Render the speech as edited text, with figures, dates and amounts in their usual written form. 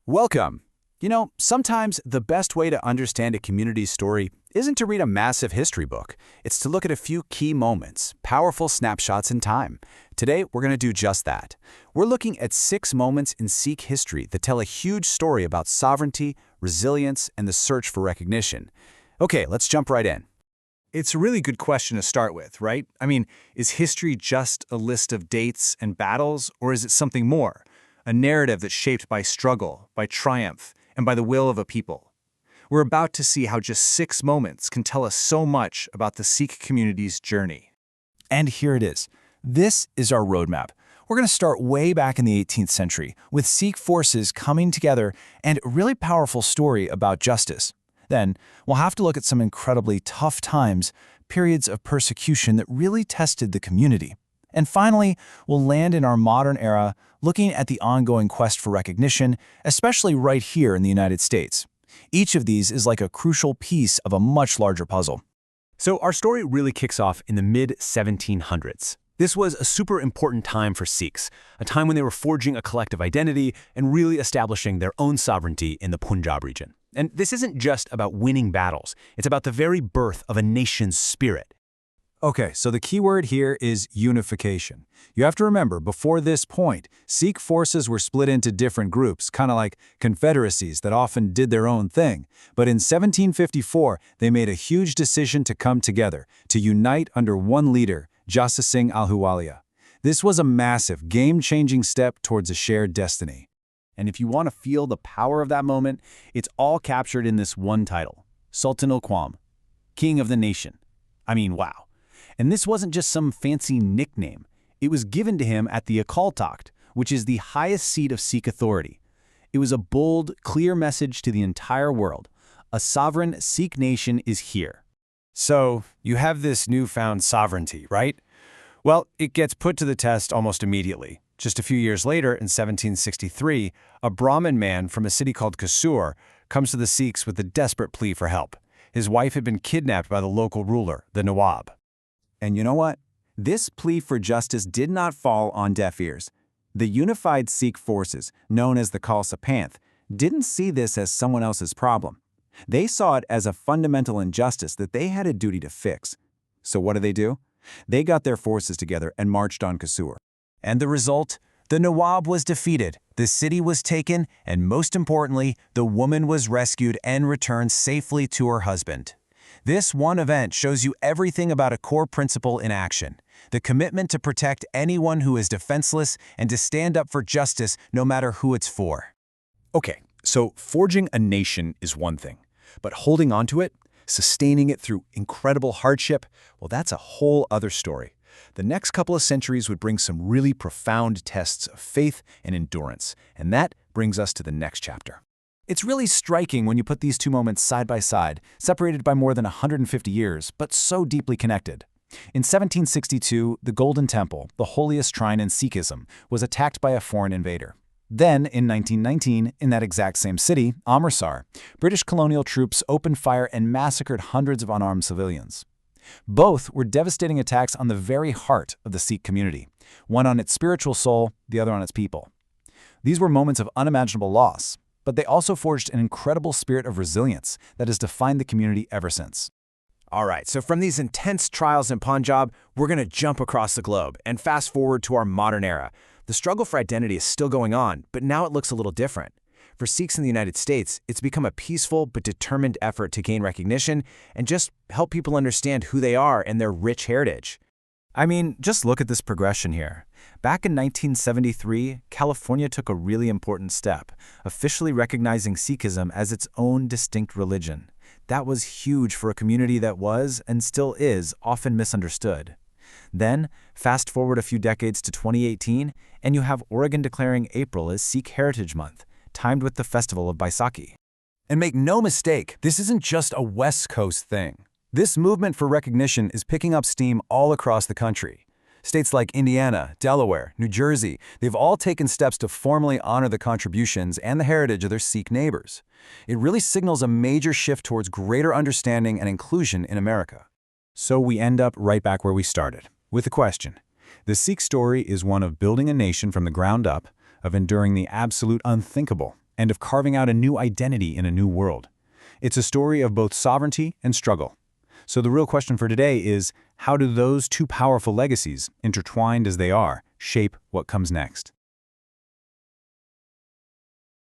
Welcome. Sometimes the best way to understand a community's story isn't to read a massive history book. It's to look at a few key moments, powerful snapshots in time. Today, we're going to do just that. We're looking at 6 moments in Sikh history that tell a huge story about sovereignty, resilience, and the search for recognition. Okay, let's jump right in. It's a really good question to start with, right? I mean, is history just a list of dates and battles, or is it something more? A narrative that's shaped by struggle, by triumph, and by the will of a people. We're about to see how just 6 moments can tell us so much about the Sikh community's journey. And here it is. This is our roadmap. We're going to start way back in the 18th century, with Sikh forces coming together and a really powerful story about justice. Then, we'll have to look at some incredibly tough times, periods of persecution that really tested the community. And finally, we'll land in our modern era, looking at the ongoing quest for recognition, especially right here in the United States. Each of these is like a crucial piece of a much larger puzzle. So our story really kicks off in the mid-1700s. This was a super important time for Sikhs, a time when they were forging a collective identity and really establishing their own sovereignty in the Punjab region. And this isn't just about winning battles, it's about the very birth of a nation's spirit. Okay, so the key word here is unification. You have to remember, before this point, Sikh forces were split into different groups, kind of like confederacies that often did their own thing. But in 1754, they made a huge decision to come together, to unite under one leader, Jassa Singh Ahluwalia. This was a massive, game-changing step towards a shared destiny. And if you want to feel the power of that moment, it's all captured in this one title, Sultan al-Quam, King of the Nation. I mean, wow. And this wasn't just some fancy nickname. It was given to him at the Akal Takht, which is the highest seat of Sikh authority. It was a bold, clear message to the entire world. A sovereign Sikh nation is here. So, you have this newfound sovereignty, right? Well, it gets put to the test almost immediately. Just a few years later, in 1763, a Brahmin man from a city called Kasur comes to the Sikhs with a desperate plea for help. His wife had been kidnapped by the local ruler, the Nawab. And you know what? This plea for justice did not fall on deaf ears. The unified Sikh forces, known as the Khalsa Panth, didn't see this as someone else's problem. They saw it as a fundamental injustice that they had a duty to fix. So what do? They got their forces together and marched on Kasur. And the result? The Nawab was defeated, the city was taken, and most importantly, the woman was rescued and returned safely to her husband. This one event shows you everything about a core principle in action, the commitment to protect anyone who is defenseless and to stand up for justice no matter who it's for. Okay, so forging a nation is one thing, but holding on to it, sustaining it through incredible hardship, well, that's a whole other story. The next couple of centuries would bring some really profound tests of faith and endurance, and that brings us to the next chapter. It's really striking when you put these 2 moments side by side, separated by more than 150 years, but so deeply connected. In 1762, the Golden Temple, the holiest shrine in Sikhism, was attacked by a foreign invader. Then, in 1919, in that exact same city, Amritsar, British colonial troops opened fire and massacred hundreds of unarmed civilians. Both were devastating attacks on the very heart of the Sikh community, one on its spiritual soul, the other on its people. These were moments of unimaginable loss, but they also forged an incredible spirit of resilience that has defined the community ever since. All right, so from these intense trials in Punjab, we're going to jump across the globe and fast forward to our modern era. The struggle for identity is still going on, but now it looks a little different. For Sikhs in the United States, it's become a peaceful but determined effort to gain recognition and just help people understand who they are and their rich heritage. I mean, just look at this progression here. Back in 1973, California took a really important step, officially recognizing Sikhism as its own distinct religion. That was huge for a community that was, and still is, often misunderstood. Then, fast forward a few decades to 2018, and you have Oregon declaring April as Sikh Heritage Month, timed with the festival of Baisakhi. And make no mistake, this isn't just a West Coast thing. This movement for recognition is picking up steam all across the country. States like Indiana, Delaware, New Jersey, they've all taken steps to formally honor the contributions and the heritage of their Sikh neighbors. It really signals a major shift towards greater understanding and inclusion in America. So we end up right back where we started, with the question. The Sikh story is one of building a nation from the ground up, of enduring the absolute unthinkable, and of carving out a new identity in a new world. It's a story of both sovereignty and struggle. So the real question for today is, how do those two powerful legacies, intertwined as they are, shape what comes next?